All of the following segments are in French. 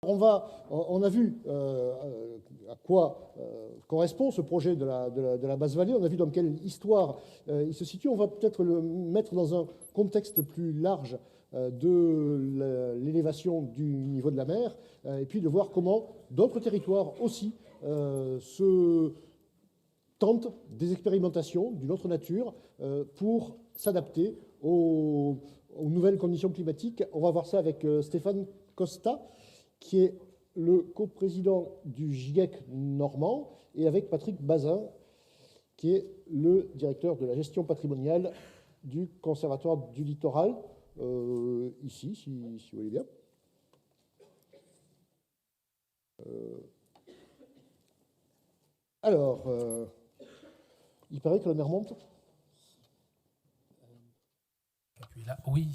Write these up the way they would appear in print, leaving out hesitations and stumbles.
On a vu à quoi correspond ce projet de la basse vallée, on a vu dans quelle histoire il se situe. On va peut-être le mettre dans un contexte plus large de l'élévation du niveau de la mer, et puis de voir comment d'autres territoires aussi se tentent des expérimentations d'une autre nature pour s'adapter aux nouvelles conditions climatiques. On va voir ça avec Stéphane Costa, qui est le coprésident du GIEC normand, et avec Patrick Bazin, qui est le directeur de la gestion patrimoniale du Conservatoire du Littoral, ici, si vous voulez bien. Alors, il paraît que la mer monte. Là, oui,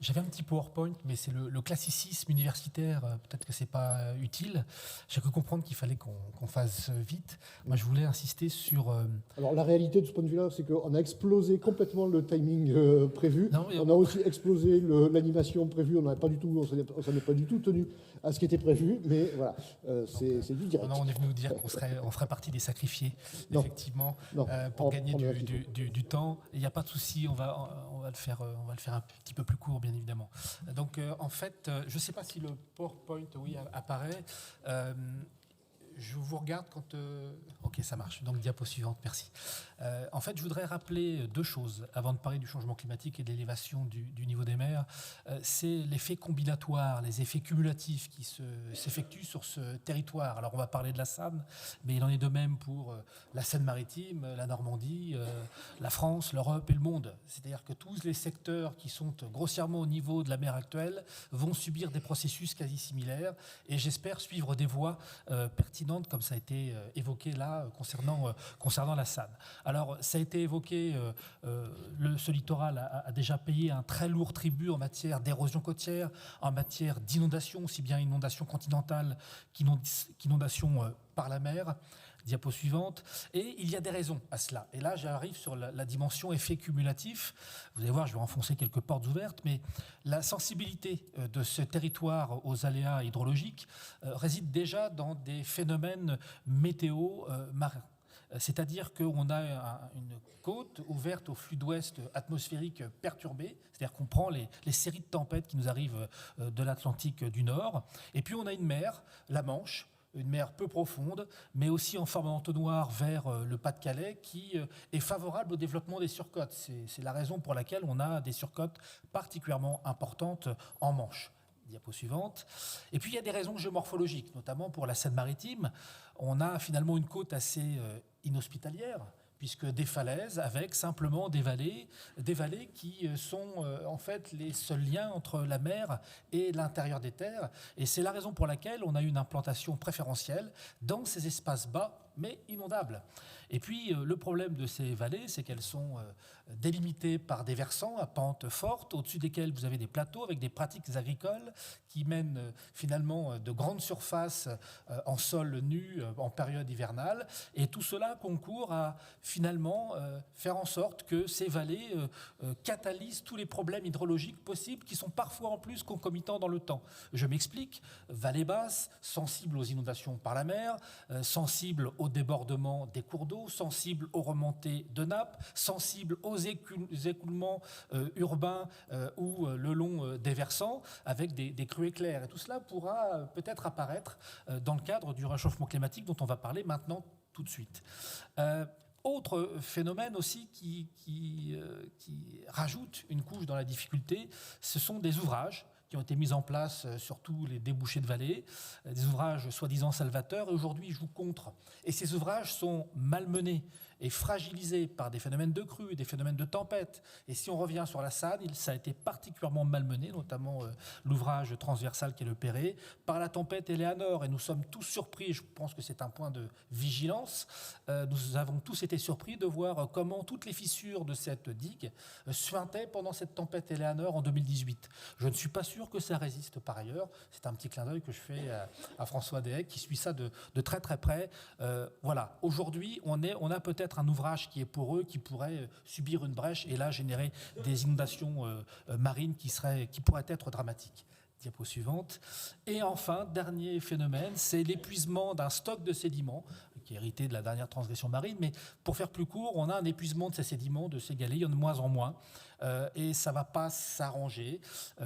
j'avais un petit PowerPoint, mais c'est le classicisme universitaire, peut-être que c'est pas utile. J'ai cru comprendre qu'il fallait qu'on fasse vite. Moi, je voulais insister sur... Alors, la réalité de ce point de vue-là, c'est qu'on a explosé complètement le timing prévu. Non, on a aussi explosé l'animation prévue. On s'en est pas du tout tenu à ce qui était prévu, mais voilà, c'est du direct. Non, on est venu nous dire qu'on ferait partie des sacrifiés, non, effectivement, non, pour gagner du temps. Il n'y a pas de souci, on va le faire un petit peu plus court, bien évidemment. Donc, en fait, je ne sais pas si le PowerPoint, oui, apparaît. Je vous regarde quand... Ok, ça marche. Donc, diapo suivante, merci. En fait, je voudrais rappeler deux choses avant de parler du changement climatique et de l'élévation du niveau des mers. C'est l'effet combinatoire, les effets cumulatifs qui s'effectuent sur ce territoire. Alors, on va parler de la Seine, mais il en est de même pour la Seine-Maritime, la Normandie, la France, l'Europe et le monde. C'est-à-dire que tous les secteurs qui sont grossièrement au niveau de la mer actuelle vont subir des processus quasi similaires, et j'espère suivre des voies pertinentes, comme ça a été évoqué là, concernant la Seine. Alors, ça a été évoqué, ce littoral a déjà payé un très lourd tribut en matière d'érosion côtière, en matière d'inondation, aussi bien inondation continentale qu'inondation par la mer. Diapo suivante. Et il y a des raisons à cela. Et là, j'arrive sur la dimension effet cumulatif. Vous allez voir, je vais enfoncer quelques portes ouvertes, mais la sensibilité de ce territoire aux aléas hydrologiques réside déjà dans des phénomènes météo marins. C'est-à-dire qu'on a une côte ouverte au flux d'ouest atmosphérique perturbé, c'est-à-dire qu'on prend les séries de tempêtes qui nous arrivent de l'Atlantique du Nord, et puis on a une mer, la Manche, une mer peu profonde, mais aussi en forme d'entonnoir vers le Pas-de-Calais, qui est favorable au développement des surcotes. C'est la raison pour laquelle on a des surcotes particulièrement importantes en Manche. Diapo suivante. Et puis il y a des raisons géomorphologiques, notamment pour la Seine-Maritime. On a finalement une côte assez inhospitalière, puisque des falaises avec simplement des vallées qui sont en fait les seuls liens entre la mer et l'intérieur des terres. Et c'est la raison pour laquelle on a une implantation préférentielle dans ces espaces bas, mais inondables. Et puis, le problème de ces vallées, c'est qu'elles sont délimitées par des versants à pente forte, au-dessus desquels vous avez des plateaux avec des pratiques agricoles qui mènent finalement de grandes surfaces en sol nu en période hivernale. Et tout cela concourt à finalement faire en sorte que ces vallées catalysent tous les problèmes hydrologiques possibles qui sont parfois en plus concomitants dans le temps. Je m'explique. Vallée basse, sensible aux inondations par la mer, sensible au débordement des cours d'eau, sensible aux remontées de nappes, sensible aux écoulements urbains ou le long des versants avec des crues éclairs. Et tout cela pourra peut-être apparaître dans le cadre du réchauffement climatique dont on va parler maintenant tout de suite. Autre phénomène aussi qui rajoute une couche dans la difficulté, ce sont des ouvrages qui ont été mis en place sur tous les débouchés de vallée, des ouvrages soi-disant salvateurs, et aujourd'hui ils jouent contre. Et ces ouvrages sont malmenés et fragilisés par des phénomènes de crues, des phénomènes de tempêtes. Et si on revient sur la Seine, ça a été particulièrement malmené, notamment l'ouvrage transversal qui est le Perret, par la tempête Eleanor. Et nous sommes tous surpris, je pense que c'est un point de vigilance, nous avons tous été surpris de voir comment toutes les fissures de cette digue suintaient pendant cette tempête Eleanor en 2018. Je ne suis pas sûr que ça résiste par ailleurs. C'est un petit clin d'œil que je fais à François Deshaies qui suit ça de très très près. Voilà, aujourd'hui on a peut-être un ouvrage qui est poreux, qui pourrait subir une brèche et là générer des inondations marines qui pourraient être dramatiques. Diapo suivante. Et enfin, dernier phénomène, c'est l'épuisement d'un stock de sédiments qui est hérité de la dernière transgression marine. Mais pour faire plus court, on a un épuisement de ces sédiments, de ces galets, il y en a de moins en moins. Et ça ne va pas s'arranger,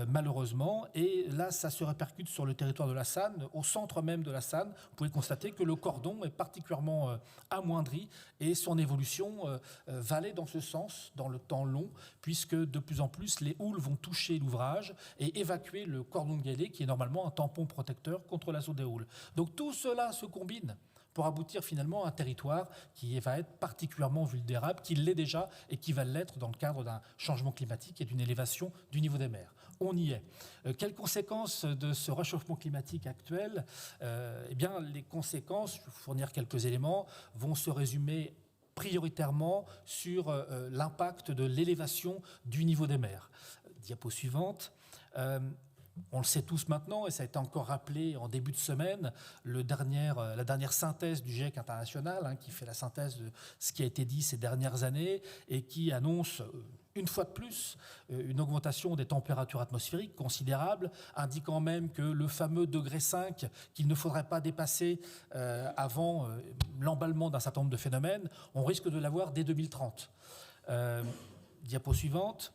malheureusement. Et là, ça se répercute sur le territoire de la Sanne. Au centre même de la Sanne, vous pouvez constater que le cordon est particulièrement amoindri et son évolution va aller dans ce sens, dans le temps long, puisque de plus en plus, les houles vont toucher l'ouvrage et évacuer le cordon de galet, qui est normalement un tampon protecteur contre l'assaut des houles. Donc tout cela se combine pour aboutir finalement à un territoire qui va être particulièrement vulnérable, qui l'est déjà et qui va l'être dans le cadre d'un changement climatique et d'une élévation du niveau des mers. On y est. Quelles conséquences de ce réchauffement climatique actuel ? Eh bien, les conséquences, je vais vous fournir quelques éléments, vont se résumer prioritairement sur l'impact de l'élévation du niveau des mers. Diapo suivante. On le sait tous maintenant, et ça a été encore rappelé en début de semaine, la dernière synthèse du GIEC international, qui fait la synthèse de ce qui a été dit ces dernières années et qui annonce une fois de plus une augmentation des températures atmosphériques considérable, indiquant même que le fameux degré 5 qu'il ne faudrait pas dépasser avant l'emballement d'un certain nombre de phénomènes, on risque de l'avoir dès 2030. Diapo suivante.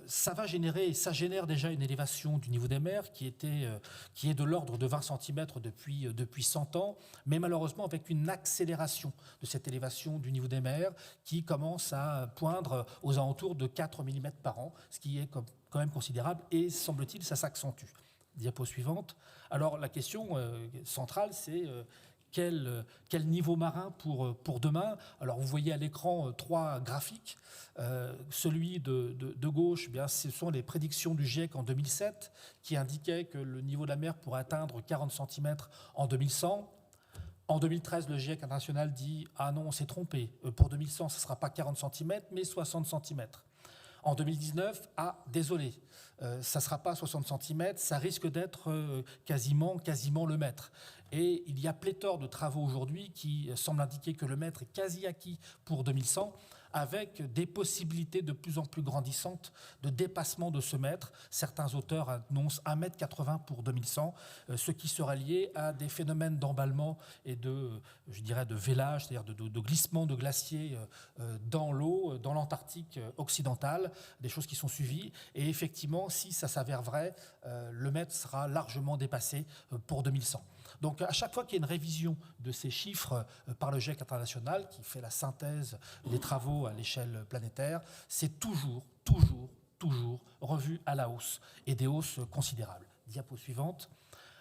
Ça va générer, ça génère déjà une élévation du niveau des mers qui est de l'ordre de 20 cm depuis 100 ans, mais malheureusement avec une accélération de cette élévation du niveau des mers qui commence à poindre aux alentours de 4 mm par an, ce qui est quand même considérable et semble-t-il ça s'accentue. Diapo suivante. Alors la question centrale c'est quel niveau marin pour demain. Alors vous voyez à l'écran 3 graphiques. Celui de gauche, eh bien, ce sont les prédictions du GIEC en 2007 qui indiquaient que le niveau de la mer pourrait atteindre 40 cm en 2100. En 2013, le GIEC international dit « Ah non, on s'est trompé. Pour 2100, ce ne sera pas 40 cm, mais 60 cm. » En 2019, ah, désolé, ça ne sera pas 60 cm, ça risque d'être quasiment le mètre. Et il y a pléthore de travaux aujourd'hui qui semblent indiquer que le mètre est quasi acquis pour 2100, avec des possibilités de plus en plus grandissantes de dépassement de ce mètre. Certains auteurs annoncent 1,80 m pour 2100, ce qui sera lié à des phénomènes d'emballement et de vélage, c'est-à-dire de glissement de glaciers dans l'eau, dans l'Antarctique occidentale, des choses qui sont suivies. Et effectivement, si ça s'avère vrai, le mètre sera largement dépassé pour 2100. Donc à chaque fois qu'il y a une révision de ces chiffres par le GIEC international, qui fait la synthèse des travaux à l'échelle planétaire, c'est toujours revu à la hausse, et des hausses considérables. Diapo suivante.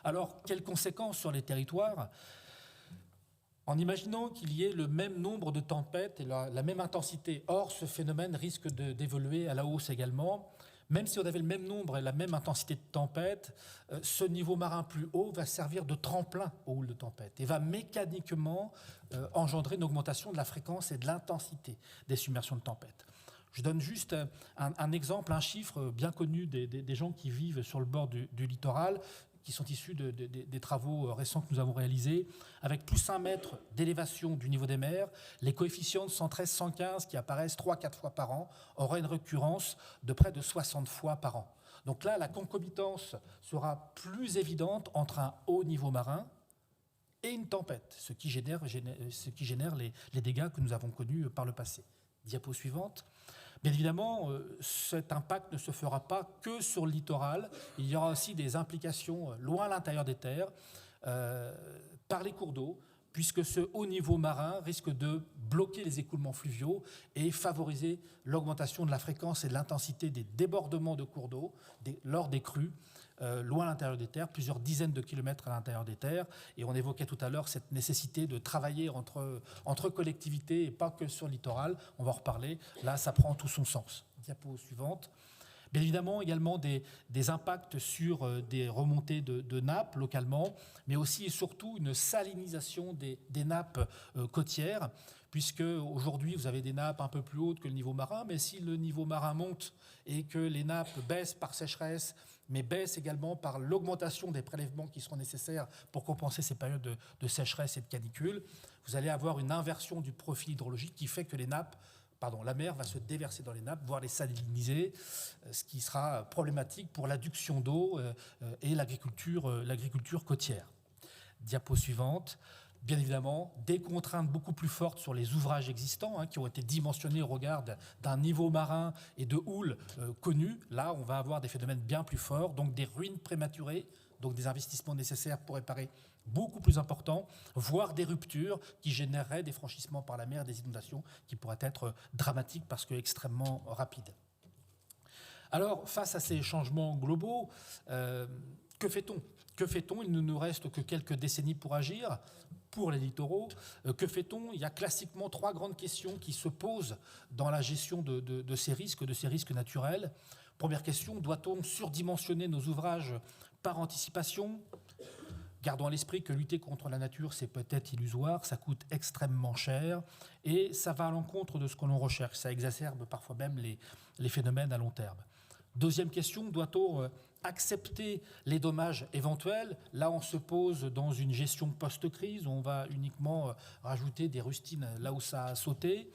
Alors, quelles conséquences sur les territoires ? En imaginant qu'il y ait le même nombre de tempêtes et la même intensité. Or, ce phénomène risque d'évoluer à la hausse également. Même si on avait le même nombre et la même intensité de tempête, ce niveau marin plus haut va servir de tremplin aux houles de tempête et va mécaniquement engendrer une augmentation de la fréquence et de l'intensité des submersions de tempête. Je donne juste un exemple, un chiffre bien connu des gens qui vivent sur le bord du littoral, qui sont issus des travaux récents que nous avons réalisés. Avec plus 1 mètre d'élévation du niveau des mers, les coefficients de 113, 115 qui apparaissent 3-4 fois par an auraient une récurrence de près de 60 fois par an. Donc là, la concomitance sera plus évidente entre un haut niveau marin et une tempête, ce qui génère les dégâts que nous avons connus par le passé. Diapo suivante. Bien évidemment, cet impact ne se fera pas que sur le littoral. Il y aura aussi des implications loin à l'intérieur des terres par les cours d'eau, puisque ce haut niveau marin risque de bloquer les écoulements fluviaux et favoriser l'augmentation de la fréquence et de l'intensité des débordements de cours d'eau lors des crues, loin à l'intérieur des terres, plusieurs dizaines de kilomètres à l'intérieur des terres. Et on évoquait tout à l'heure cette nécessité de travailler entre collectivités et pas que sur le littoral. On va en reparler. Là, ça prend tout son sens. Diapo suivante. Bien évidemment, également des impacts sur des remontées de nappes localement, mais aussi et surtout une salinisation des nappes côtières, puisque aujourd'hui, vous avez des nappes un peu plus hautes que le niveau marin, mais si le niveau marin monte et que les nappes baissent par sécheresse, mais baissent également par l'augmentation des prélèvements qui seront nécessaires pour compenser ces périodes de sécheresse et de canicule, vous allez avoir une inversion du profil hydrologique qui fait que les nappes la mer va se déverser dans les nappes, voire les saliniser, ce qui sera problématique pour l'adduction d'eau et l'agriculture côtière. Diapo suivante. Bien évidemment, des contraintes beaucoup plus fortes sur les ouvrages existants qui ont été dimensionnés au regard d'un niveau marin et de houle connu. Là, on va avoir des phénomènes bien plus forts, donc des ruines prématurées, donc des investissements nécessaires pour réparer beaucoup plus importants, voire des ruptures qui généreraient des franchissements par la mer, des inondations qui pourraient être dramatiques parce que extrêmement rapides. Alors, face à ces changements globaux, que fait-on ? Que fait-on ? Il ne nous reste que quelques décennies pour agir pour les littoraux. Que fait-on ? Il y a classiquement 3 grandes questions qui se posent dans la gestion de ces risques naturels. Première question, doit-on surdimensionner nos ouvrages par anticipation ? Gardons à l'esprit que lutter contre la nature, c'est peut-être illusoire, ça coûte extrêmement cher et ça va à l'encontre de ce que l'on recherche. Ça exacerbe parfois même les phénomènes à long terme. Deuxième question, doit-on accepter les dommages éventuels ? Là, on se pose dans une gestion post-crise, on va uniquement rajouter des rustines là où ça a sauté.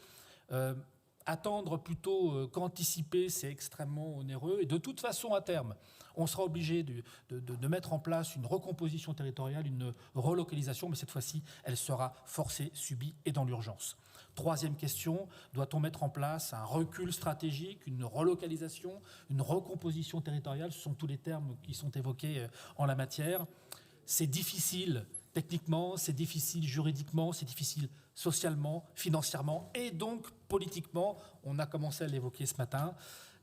Attendre plutôt qu'anticiper, c'est extrêmement onéreux. Et de toute façon, à terme, on sera obligé de mettre en place une recomposition territoriale, une relocalisation, mais cette fois-ci, elle sera forcée, subie et dans l'urgence. Troisième question, doit-on mettre en place un recul stratégique, une relocalisation, une recomposition territoriale ? Ce sont tous les termes qui sont évoqués en la matière. C'est difficile techniquement, c'est difficile juridiquement, c'est difficile socialement, financièrement et donc politiquement. On a commencé à l'évoquer ce matin.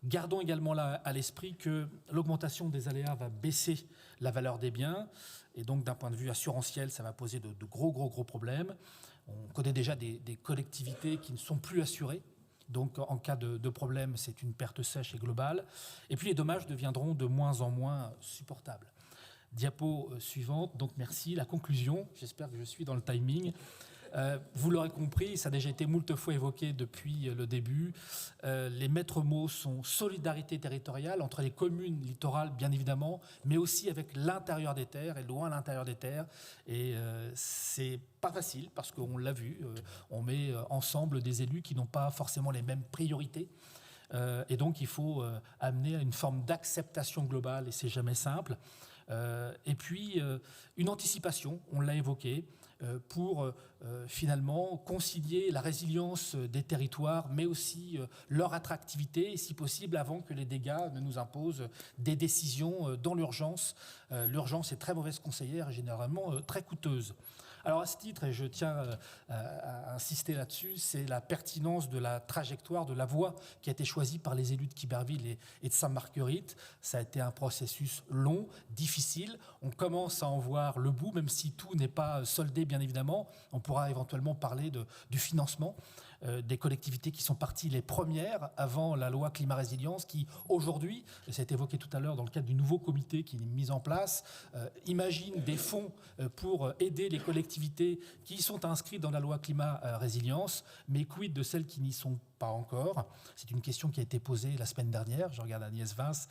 Gardons également là à l'esprit que l'augmentation des aléas va baisser la valeur des biens et donc d'un point de vue assurantiel, ça va poser de gros problèmes. On connaît déjà des collectivités qui ne sont plus assurées. Donc, en cas de problème, c'est une perte sèche et globale. Et puis, les dommages deviendront de moins en moins supportables. Diapo suivante. Donc, merci. La conclusion, j'espère que je suis dans le timing. Vous l'aurez compris, ça a déjà été moult fois évoqué depuis le début. Les maîtres mots sont solidarité territoriale entre les communes littorales, bien évidemment, mais aussi avec l'intérieur des terres et loin l'intérieur des terres. Et c'est pas facile parce qu'on l'a vu, on met ensemble des élus qui n'ont pas forcément les mêmes priorités. Et donc il faut amener à une forme d'acceptation globale et c'est jamais simple. Et puis une anticipation, on l'a évoqué, pour finalement concilier la résilience des territoires, mais aussi leur attractivité, et si possible avant que les dégâts ne nous imposent des décisions dans l'urgence. L'urgence est très mauvaise conseillère et généralement très coûteuse. Alors à ce titre, et je tiens à insister là-dessus, c'est la pertinence de la trajectoire, de la voie qui a été choisie par les élus de Quiberville et de Sainte-Marguerite. Ça a été un processus long, difficile. On commence à en voir le bout, même si tout n'est pas soldé, bien évidemment. On pourra éventuellement parler du financement des collectivités qui sont parties les premières avant la loi climat-résilience qui, aujourd'hui, ça a été évoqué tout à l'heure dans le cadre du nouveau comité qui est mis en place, imagine des fonds pour aider les collectivités qui sont inscrites dans la loi climat-résilience, mais quid de celles qui n'y sont pas encore? C'est une question qui a été posée la semaine dernière. Je regarde Agnès Vince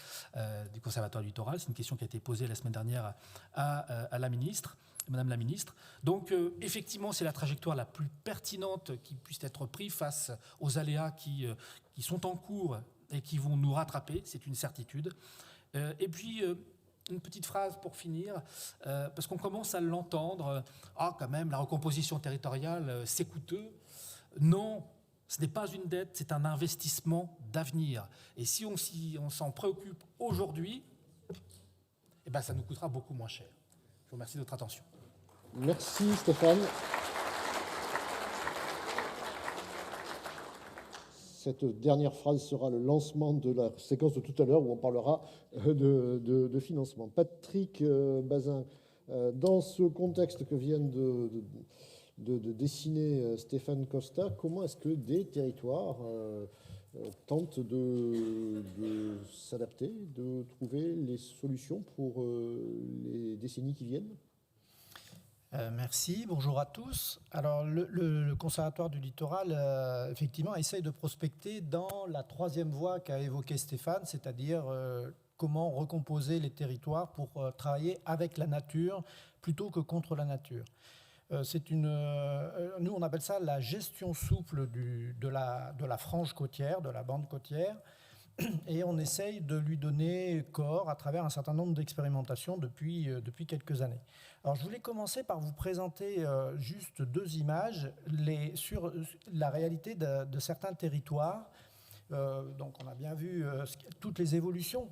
du Conservatoire du Littoral. C'est une question qui a été posée la semaine dernière à la ministre. Madame la ministre. Donc, effectivement, c'est la trajectoire la plus pertinente qui puisse être prise face aux aléas qui sont en cours et qui vont nous rattraper, c'est une certitude. Et puis, une petite phrase pour finir, parce qu'on commence à l'entendre. Quand même, la recomposition territoriale, c'est coûteux. Non, ce n'est pas une dette, c'est un investissement d'avenir. Et si on s'en préoccupe aujourd'hui, eh ben, ça nous coûtera beaucoup moins cher. Je vous remercie de votre attention. Merci Stéphane. Cette dernière phrase sera le lancement de la séquence de tout à l'heure où on parlera de financement. Patrick Bazin, dans ce contexte que vient de dessiner Stéphane Costa, comment est-ce que des territoires tentent de s'adapter, de trouver les solutions pour les décennies qui viennent ? Merci, bonjour à tous. Alors le Conservatoire du Littoral, effectivement, essaye de prospecter dans la troisième voie qu'a évoquée Stéphane, c'est-à-dire comment recomposer les territoires pour travailler avec la nature plutôt que contre la nature. Nous, on appelle ça la gestion souple de la frange côtière, de la bande côtière, et on essaye de lui donner corps à travers un certain nombre d'expérimentations depuis quelques années. Alors, je voulais commencer par vous présenter juste 2 images sur la réalité de certains territoires. Donc on a bien vu toutes les évolutions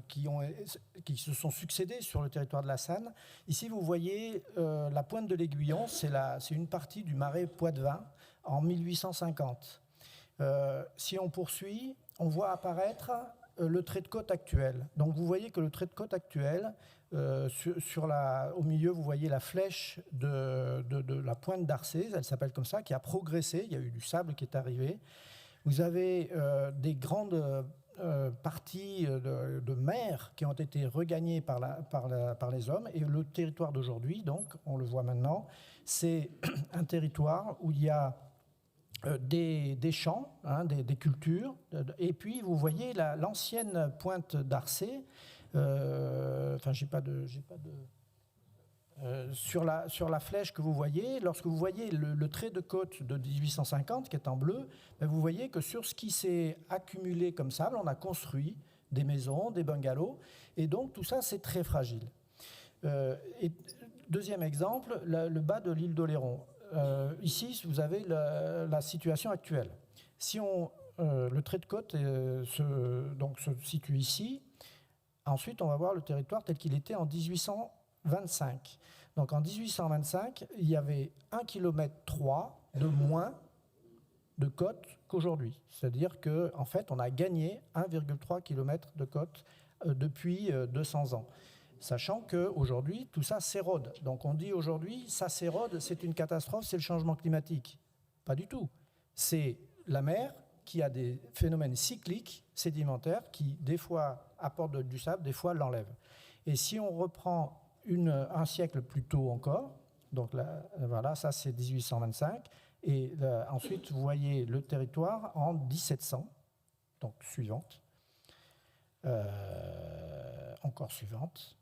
qui se sont succédées sur le territoire de la Sanne. Ici, vous voyez la pointe de l'Aiguillon, c'est une partie du marais Poitevin en 1850. Si on poursuit, on voit apparaître le trait de côte actuel. Donc vous voyez que le trait de côte actuel, au milieu, vous voyez la flèche de la pointe d'Arcée, elle s'appelle comme ça, qui a progressé, il y a eu du sable qui est arrivé. Vous avez des grandes parties de mer qui ont été regagnées par les hommes. Et le territoire d'aujourd'hui, donc, on le voit maintenant, c'est un territoire où il y a des champs, des cultures. Et puis, vous voyez l'ancienne pointe d'Arcée. J'ai pas de sur la flèche que vous voyez, lorsque vous voyez le trait de côte de 1850 qui est en bleu, vous voyez que sur ce qui s'est accumulé comme sable, on a construit des maisons, des bungalows, et donc tout ça c'est très fragile. Et deuxième exemple, le bas de l'île d'Oléron. Ici, vous avez la situation actuelle. Si le trait de côte se situe ici, ensuite on va voir le territoire tel qu'il était en 1825. Donc en 1825, il y avait 1,3 km de moins de côte qu'aujourd'hui. C'est-à-dire qu'en fait, on a gagné 1,3 km de côte depuis 200 ans. Sachant qu'aujourd'hui, tout ça s'érode. Donc on dit aujourd'hui, ça s'érode, c'est une catastrophe, c'est le changement climatique. Pas du tout. C'est la mer qui a des phénomènes cycliques, sédimentaires, qui des fois apportent du sable, des fois l'enlèvent. Et si on reprend un siècle plus tôt encore, donc là, voilà, ça c'est 1825, et ensuite vous voyez le territoire en 1700, donc suivante, encore suivante.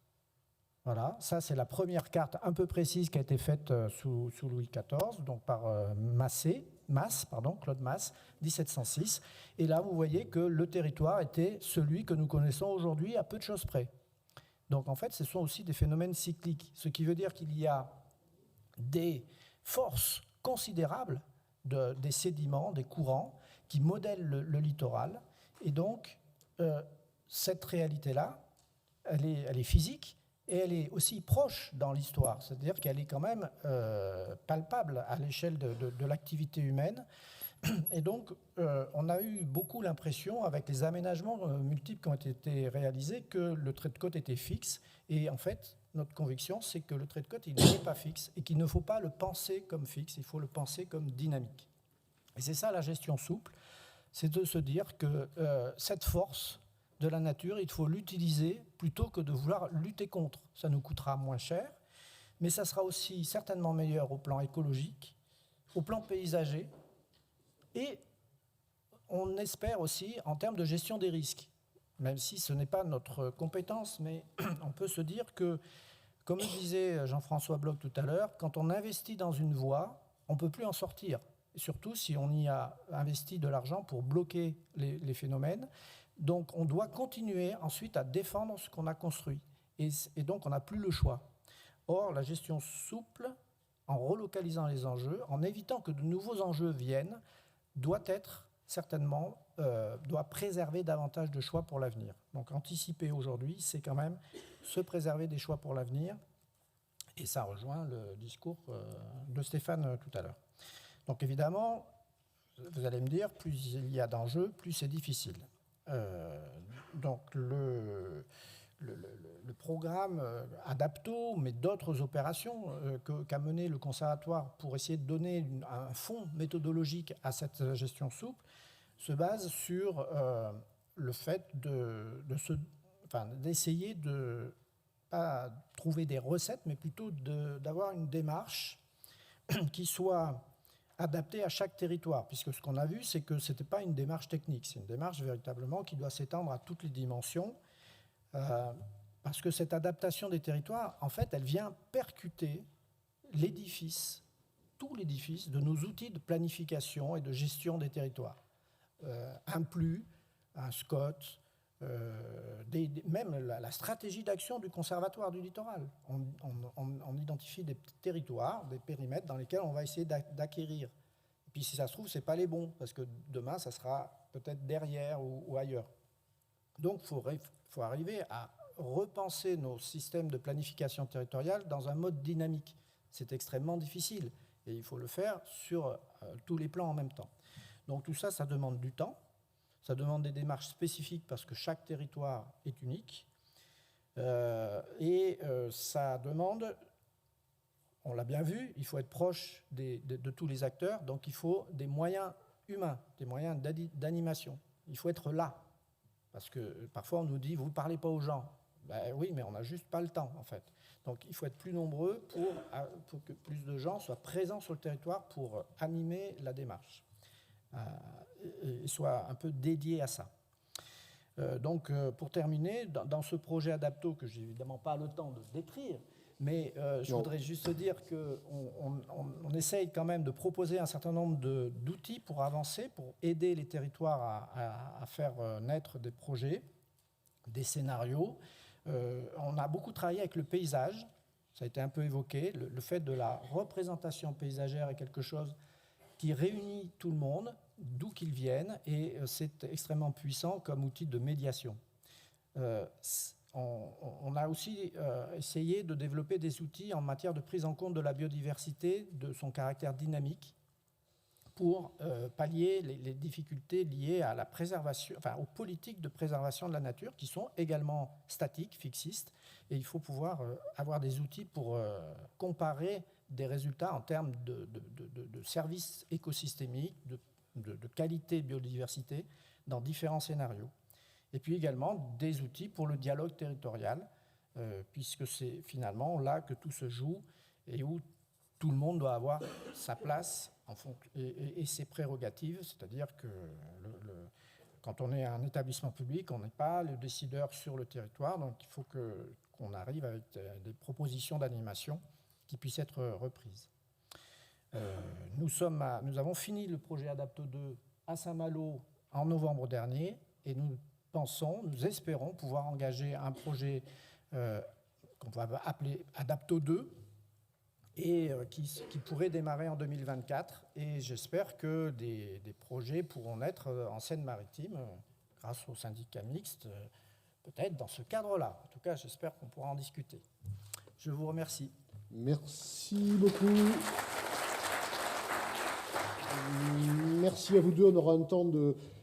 Voilà, ça c'est la première carte un peu précise qui a été faite sous Louis XIV, donc par Claude Masse, 1706. Et là, vous voyez que le territoire était celui que nous connaissons aujourd'hui à peu de choses près. Donc en fait, ce sont aussi des phénomènes cycliques, ce qui veut dire qu'il y a des forces considérables des sédiments, des courants qui modèlent le littoral. Et donc, cette réalité-là, elle est physique et elle est aussi proche dans l'histoire. C'est-à-dire qu'elle est quand même palpable à l'échelle de l'activité humaine. Et donc, on a eu beaucoup l'impression, avec les aménagements multiples qui ont été réalisés, que le trait de côte était fixe. Et en fait, notre conviction, c'est que le trait de côte, il n'est pas fixe et qu'il ne faut pas le penser comme fixe, il faut le penser comme dynamique. Et c'est ça la gestion souple, c'est de se dire que cette force de la nature, il faut l'utiliser plutôt que de vouloir lutter contre. Ça nous coûtera moins cher, mais ça sera aussi certainement meilleur au plan écologique, au plan paysager, et on espère aussi en termes de gestion des risques, même si ce n'est pas notre compétence, mais on peut se dire que, comme le disait Jean-François Bloch tout à l'heure, quand on investit dans une voie, on ne peut plus en sortir, et surtout si on y a investi de l'argent pour bloquer les phénomènes. Donc on doit continuer ensuite à défendre ce qu'on a construit, et donc on n'a plus le choix. Or, la gestion souple, en relocalisant les enjeux, en évitant que de nouveaux enjeux viennent, doit préserver davantage de choix pour l'avenir. Donc anticiper aujourd'hui, c'est quand même se préserver des choix pour l'avenir, et ça rejoint le discours de Stéphane tout à l'heure. Donc évidemment, vous allez me dire, plus il y a d'enjeux, plus c'est difficile. Donc le programme Adapto, mais d'autres opérations qu'a mené le Conservatoire pour essayer de donner un fond méthodologique à cette gestion souple, se base sur le fait d'essayer de pas trouver des recettes, mais plutôt d'avoir une démarche qui soit adaptée à chaque territoire, puisque ce qu'on a vu, c'est que ce n'était pas une démarche technique, c'est une démarche véritablement qui doit s'étendre à toutes les dimensions, parce que cette adaptation des territoires, en fait, elle vient percuter l'édifice, tout l'édifice de nos outils de planification et de gestion des territoires. Un PLU, un SCOT, même la stratégie d'action du Conservatoire du littoral. On identifie des territoires, des périmètres dans lesquels on va essayer d'acquérir. Et puis si ça se trouve, ce n'est pas les bons, parce que demain, ça sera peut-être derrière ou ailleurs. Donc il faut arriver à repenser nos systèmes de planification territoriale dans un mode dynamique. C'est extrêmement difficile et il faut le faire sur tous les plans en même temps. Donc tout ça, ça demande du temps, ça demande des démarches spécifiques parce que chaque territoire est unique et ça demande, on l'a bien vu, il faut être proche de tous les acteurs, donc il faut des moyens humains, des moyens d'animation. Il faut être là parce que parfois on nous dit « vous ne parlez pas aux gens ». Ben oui, mais on n'a juste pas le temps, en fait. Donc, il faut être plus nombreux pour que plus de gens soient présents sur le territoire pour animer la démarche et soient un peu dédiés à ça. Donc, pour terminer, dans ce projet Adapto, que je n'ai évidemment pas le temps de décrire, mais je voudrais juste dire qu'on essaye quand même de proposer un certain nombre d'outils pour avancer, pour aider les territoires à faire naître des projets, des scénarios. On a beaucoup travaillé avec le paysage, ça a été un peu évoqué. Le fait de la représentation paysagère est quelque chose qui réunit tout le monde, d'où qu'ils viennent, et c'est extrêmement puissant comme outil de médiation. On a aussi essayé de développer des outils en matière de prise en compte de la biodiversité, de son caractère dynamique, pour pallier les difficultés liées à la préservation, enfin aux politiques de préservation de la nature qui sont également statiques, fixistes, et il faut pouvoir avoir des outils pour comparer des résultats en termes de services écosystémiques, de qualité de biodiversité dans différents scénarios. Et puis également des outils pour le dialogue territorial, puisque c'est finalement là que tout se joue et où tout le monde doit avoir sa place et ses prérogatives, c'est-à-dire que quand on est un établissement public, on n'est pas le décideur sur le territoire, donc il faut qu'on arrive avec des propositions d'animation qui puissent être reprises. Nous avons fini le projet Adapto 2 à Saint-Malo en novembre dernier, et nous espérons pouvoir engager un projet qu'on va appeler Adapto 2, et qui pourrait démarrer en 2024. Et j'espère que des projets pourront naître en Seine-Maritime grâce au syndicat mixte, peut-être dans ce cadre-là. En tout cas, j'espère qu'on pourra en discuter. Je vous remercie. Merci beaucoup. Merci à vous deux. On aura un temps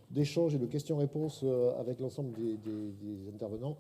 d'échange et de questions-réponses avec l'ensemble des intervenants.